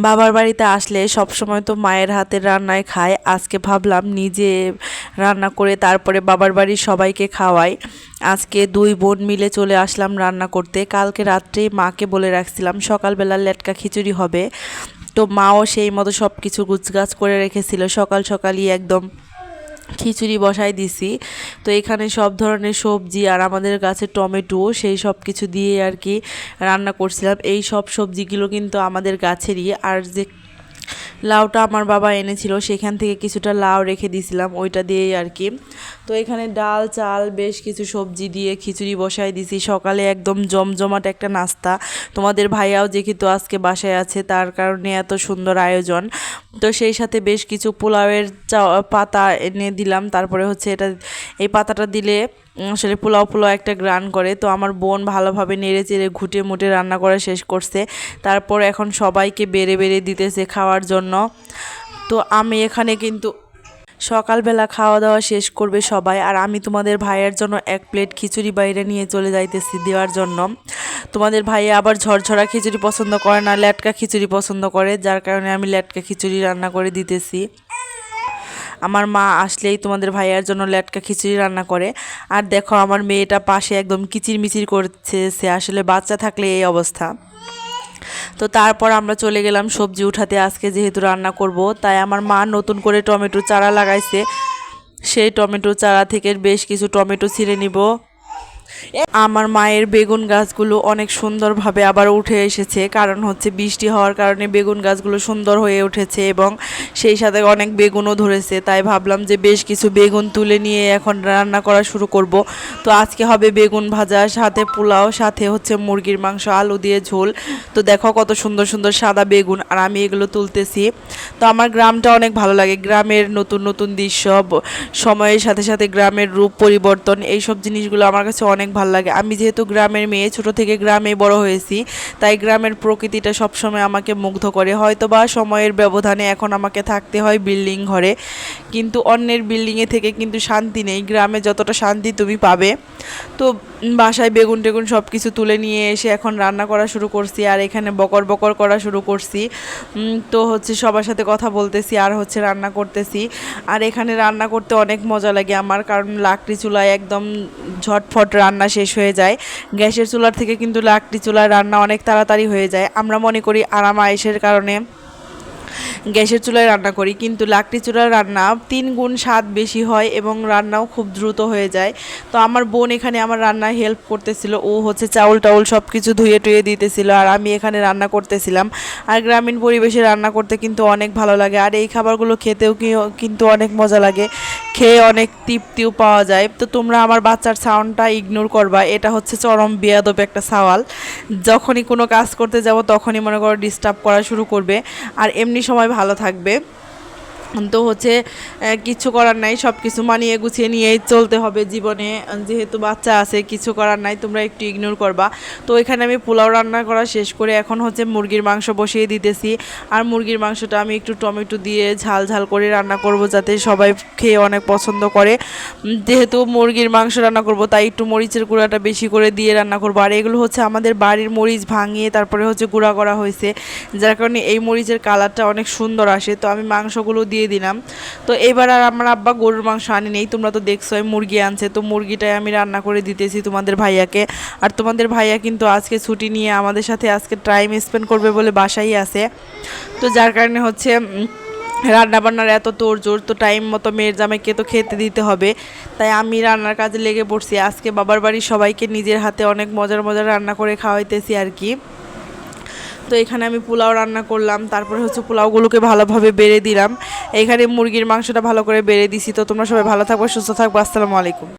বাবার বাড়িতে আসলে সব সময় তো মায়ের হাতের রান্নায় খায়, আজকে ভাবলাম নিজে রান্না করে তারপরে বাবার বাড়ির সবাইকে খাওয়াই। আজকে দুই বোন মিলে চলে আসলাম রান্না করতে। কালকে রাত্রেই মাকে বলে রাখছিলাম সকালবেলা লেটকা খিচুড়ি হবে, তো মাও সেই মতো সব কিছু গুছগাছ করে রেখেছিল। সকাল সকালই একদম খিচুড়ি বসাই দিছি। তো এখানে সব ধরনের সবজি আর আমাদের কাছে টমেটো সেই সব কিছু দিয়ে আর কি রান্না করছিলাম। এই সব সবজিগুলো কিন্তু আমাদের গাছেরই। আর যে লাউটা আমার বাবা এনেছিল সেখান থেকে কিছুটা লাউ রেখে দিয়েছিলাম, ওইটা দিয়েই আর কি। তো এখানে ডাল চাল বেশ কিছু সবজি দিয়ে খিচুড়ি বসাই দিছি। সকালে একদম জমজমাট একটা নাস্তা। তোমাদের ভাইয়াও যেহেতু আজকে বাসায় আছে তার কারণে এত সুন্দর আয়োজন। তো সেই সাথে বেশ কিছু পোলাওয়ের পাতা এনে দিলাম। তারপরে হচ্ছে এই পাতাটা দিলে আসলে পোলাও পোলাও একটা গ্রান করে। তো আমার বোন ভালোভাবে নেড়ে চেড়ে ঘুটে মুটে রান্না করা শেষ করছে। তারপর এখন সবাইকে বেড়ে বেড়ে দিতেছে খাওয়ার জন্য। তো আমি এখানে কিন্তু সকালবেলা খাওয়া দাওয়া শেষ করবে সবাই, আর আমি তোমাদের ভাইয়ের জন্য এক প্লেট খিচুড়ি বাইরে নিয়ে চলে যাইতেছি দেওয়ার জন্য। তোমাদের ভাইয়া আবার ঝরঝরা খিচুড়ি পছন্দ করে না, লেটকা খিচুড়ি পছন্দ করে, যার কারণে আমি লেটকা খিচুড়ি রান্না করে দিতেছি। আমার মা আসলেই তোমাদের ভাইয়ার জন্য লেটকা খিচুড়ি রান্না করে। আর দেখো আমার মেয়েটা পাশে একদম কিচির মিচির করছে, সে আসলে বাচ্চা থাকলে এই অবস্থা। তো তারপর আমরা চলে গেলাম সবজি উঠাতে। আজকে যেহেতু রান্না করব তাই আমার মা নতুন করে টমেটো চারা লাগাইছে, সেই টমেটো চারা থেকে বেশ কিছু টমেটো ছিঁড়ে নিব। আমার মায়ের বেগুন গাছগুলো অনেক সুন্দরভাবে আবার উঠে এসেছে, কারণ হচ্ছে বৃষ্টি হওয়ার কারণে বেগুন গাছগুলো সুন্দর হয়ে উঠেছে এবং সেই সাথে অনেক বেগুনও ধরেছে। তাই ভাবলাম যে বেশ কিছু বেগুন তুলে নিয়ে এখন রান্না করা শুরু করব। তো আজকে হবে বেগুন ভাজা, সাথে পোলাও, সাথে হচ্ছে মুরগির মাংস আলু দিয়ে ঝোল। তো দেখো কত সুন্দর সুন্দর সাদা বেগুন, আর আমি এগুলো তুলতেছি। তো আমার গ্রামটা অনেক ভালো লাগে, গ্রামের নতুন নতুন দৃশ্য, সময়ের সাথে সাথে গ্রামের রূপ পরিবর্তন, এইসব জিনিসগুলো আমার কাছে অনেক ভালো লাগে। আমি যেহেতু গ্রামের মেয়ে, ছোট থেকে গ্রামে বড় হয়েছি, তাই গ্রামের প্রকৃতিটা সবসময় আমাকে মুগ্ধ করে। হয়তো বা সময়ের ব্যবধানে এখন আমাকে থাকতে হয় বিল্ডিং ঘরে, কিন্তু অন্যের বিল্ডিংয়ে থেকে কিন্তু শান্তি নেই, গ্রামে যতটা শান্তি তুমি পাবে। তো বাসায় বেগুন টেগুন সব কিছু তুলে নিয়ে এসে এখন রান্না করা শুরু করছি, আর এখানে বকর বকর করা শুরু করছি। তো হচ্ছে সবার সাথে কথা বলতেছি আর হচ্ছে রান্না করতেছি। আর এখানে রান্না করতে অনেক মজা লাগে আমার, কারণ লাকড়ি চুলায় একদম ঝটফট রান্না শেষ হয়ে যায়। গ্যাসের চুলার থেকে কিন্তু লাকড়ি চুলায় রান্না অনেক তাড়াতাড়ি হয়ে যায়। আমরা মনে করি আরাম আয়েশের কারণে গ্যাসের চুলায় রান্না করি, কিন্তু লাকড়ি চুলার রান্না 3 গুণ স্বাদ বেশি হয় এবং রান্নাও খুব দ্রুত হয়ে যায়। তো আমার বোন এখানে আমার রান্নায় হেল্প করতেছিল, ও হচ্ছে চাউল টাউল সব কিছু ধুয়ে টুয়ে দিতেছিল, আর আমি এখানে রান্না করতেছিলাম। আর গ্রামীণ পরিবেশে রান্না করতে কিন্তু অনেক ভালো লাগে, আর এই খাবারগুলো খেতেও কিন্তু অনেক মজা লাগে, খেয়ে অনেক তৃপ্তিও পাওয়া যায়। তো তোমরা আমার বাচ্চার সাউন্ডটা ইগনোর করবা, এটা হচ্ছে চরম বেয়াদব একটা সওয়াল। যখনই কোনো কাজ করতে যাব তখনই মনে করো ডিস্টার্ব করা শুরু করবে, আর এমনি সময় ভালো থাকবে। তো হচ্ছে কিছু করার নাই, সব কিছু মানিয়ে গুছিয়ে নিয়েই চলতে হবে জীবনে, যেহেতু বাচ্চা আছে কিছু করার নাই, তোমরা একটু ইগনোর করবা। তো এখানে আমি পোলাও রান্না করা শেষ করে এখন হচ্ছে মুরগির মাংস বসিয়ে দিতেছি। আর মুরগির মাংসটা আমি একটু টমেটো দিয়ে ঝাল ঝাল করে রান্না করব, যাতে সবাই খেয়ে অনেক পছন্দ করে। যেহেতু মুরগির মাংস রান্না করব তাই একটু মরিচের গুঁড়াটা বেশি করে দিয়ে রান্না করব। আর এগুলো হচ্ছে আমাদের বাড়ির মরিচ ভাঙিয়ে তারপরে হচ্ছে গুঁড়া করা হয়েছে, যার কারণে এই মরিচের কালারটা অনেক সুন্দর আসে। তো আমি মাংসগুলো দিয়ে দিলাম। তো এবার আর আমার আব্বা গরুর মাংস আনি নেই, তোমরা তো দেখছোই মুরগি আনছে, তো মুরগিটাই আমি রান্না করে দিতেছি তোমাদের ভাইয়াকে। আর তোমাদের ভাইয়া কিন্তু আজকে ছুটি নিয়ে আমাদের সাথে আজকে টাইম স্পেন্ড করবে বলে বাসায় আছে। তো যার কারণে হচ্ছে রান্না বান্নার এত তোড়জোড়, তো টাইম মতো মেয়ের জামাইকে তো খেতে দিতে হবে, তাই আমি রান্নার কাজে লেগে পড়ছি। আজকে বাবার বাড়ির সবাইকে নিজের হাতে অনেক মজার মজার রান্না করে খাওয়াইতেছি আর কি। তো এখানে আমি পোলাও রান্না করলাম, তারপরে হচ্ছে পোলাওগুলোকে ভালোভাবে বেড়ে দিলাম। এখানে মুরগির মাংসটা ভালো করে বেড়ে দিছি। তো তোমরা সবাই ভালো থাকবে, সুস্থ থাকবে, আসসালামু আলাইকুম।